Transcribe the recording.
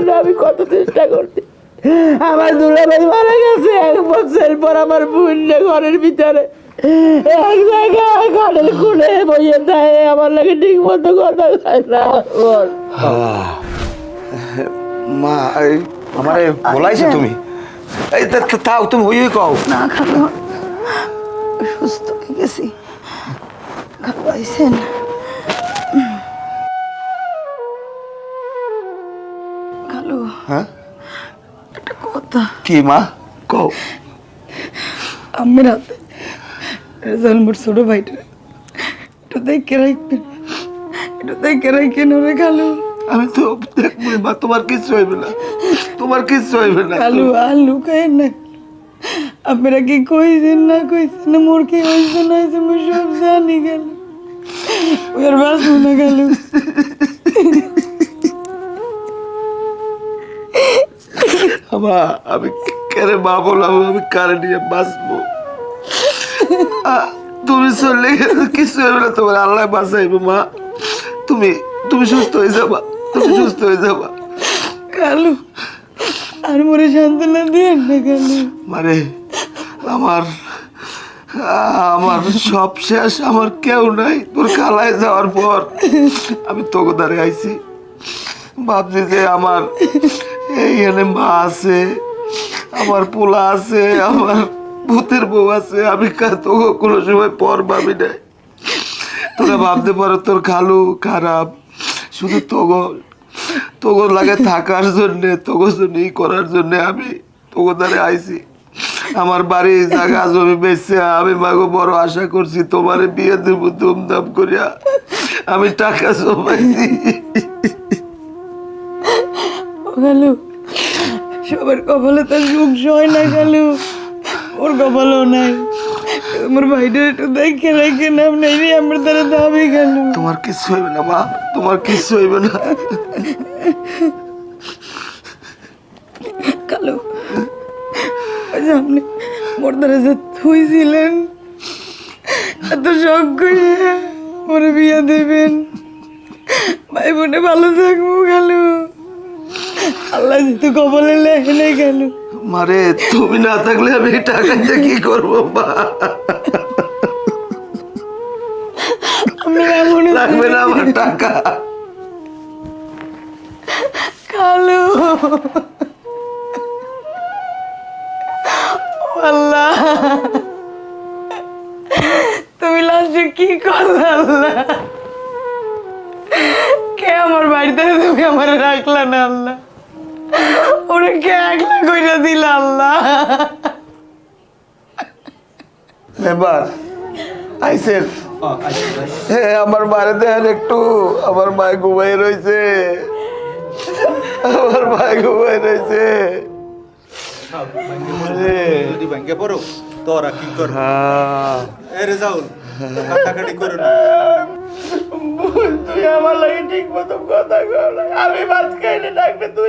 জন্য আমি কত চেষ্টা করছি। আমার দুলাভাই মারা গেছে 1 বছর পর। আমার বোন ঘরের ভিতরে এক জায়গায় ঘরের খুলে বইয়ে দেয়, আমার লাগে ঠিক মতো কথা খায় না। মা আমারে বলাইছো তুমি? এই তাও তুমি হই কও না খালু, সুস্থ হয়ে গেছি। খালু আইছেন? খালু, হ্যাঁ একটা কথা। কি মা কও? আমি রাতে মোর ছোট ভাইটা একটু দেখে রাখবেন, একটু দেখে রাখেন ওরে খালু। আমি তো দেখবো মা, তোমার কিচ্ছু হইবে না, তোমার কিচ্ছু হইবে না। খালু আর লুকায়েন না। আপনারা কি কইছেন না কইছেন না মোর কি হয়েছে না হয়েছে আমি সব জানি। গেল ওর বাঁচবো না খালু। মা আমি কেন মা বললাম, আমি কারে নিয়ে বাঁচবো? তুমি চললে কিছু হবে না, তোমার আল্লাহ বাঁচাইবো মা। তুমি তুমি সুস্থ হয়ে যাবা, তুমি সুস্থ হয়ে যাবা। খালু আর মোরে সান্ত্বনা দিয়েন না খালু। মানে আমার আমার সব শেষ, আমার কেউ নাই। তোর খালায় যাওয়ার পর আমি তোকে দাঁড়িয়ে আইছি, ভাবছি যে আমার এইখানে মা আছে, আমার পোলা আছে, আমার ভূতের বউ আছে। আমি তোকে কোনো সময় পর ভাবি নাই। তোরা ভাবতে পারো তোর খালু খারাপ, শুধু তোগো লাগে থাকার জন্যে, তোগো জন্য ই করার জন্যে আমি তোগো দ্বারে আইছি। আমার বাড়ি জায়গা জমি বেচছে, আমি মাগো বড় আশা করছি তোমার বিয়ে দেব ধুমধাম করিয়া। আমি টাকা জমাইছি। খালু সবার কপালে তার সুখ সয় না খালু, ওর কপালও নাই। আমার ভাইটা একটু দেখে রেখে নাম নেই আমার তারা দাবি খালু। তোমার কিচ্ছু হইবে না মা, তোমার কিচ্ছু হইবে না। খালু ওই যে আপনি মোর দ্বারা যে থুইছিলেন এত শখ করে মোরে বিয়া দেবেন, ভাই বোনে ভালো থাকবো খালু। আল্লাহ যেহেতু কপালে লেখে নেই খালু। মারে তুমি না থাকলে আমি টাকা দিয়ে কি করবো মা? আপনারা মনে লাগবে না আমার টাকা। খালু আল্লাহ তুমি লাস্টে কি করলে আল্লাহ? কে আমার বাড়িতে তুমি আমার রাখলা না আল্লাহ? ওরে কে একলা কইরা দিলা আল্লাহ? এবার আইসেন আমার মারে দেন একটু। আমার মায় ঘুমাই রয়েছে, আমার মায় ঘুমাই রয়েছে। যদি ব্যাংকে পড়ো তোরা কি কর? এ রেজাউল কাটাকাটি করো না। তুই আমার লাগে ঠিক মতো কথা কর, আমি ভাত খাইলে ডাকবে তুই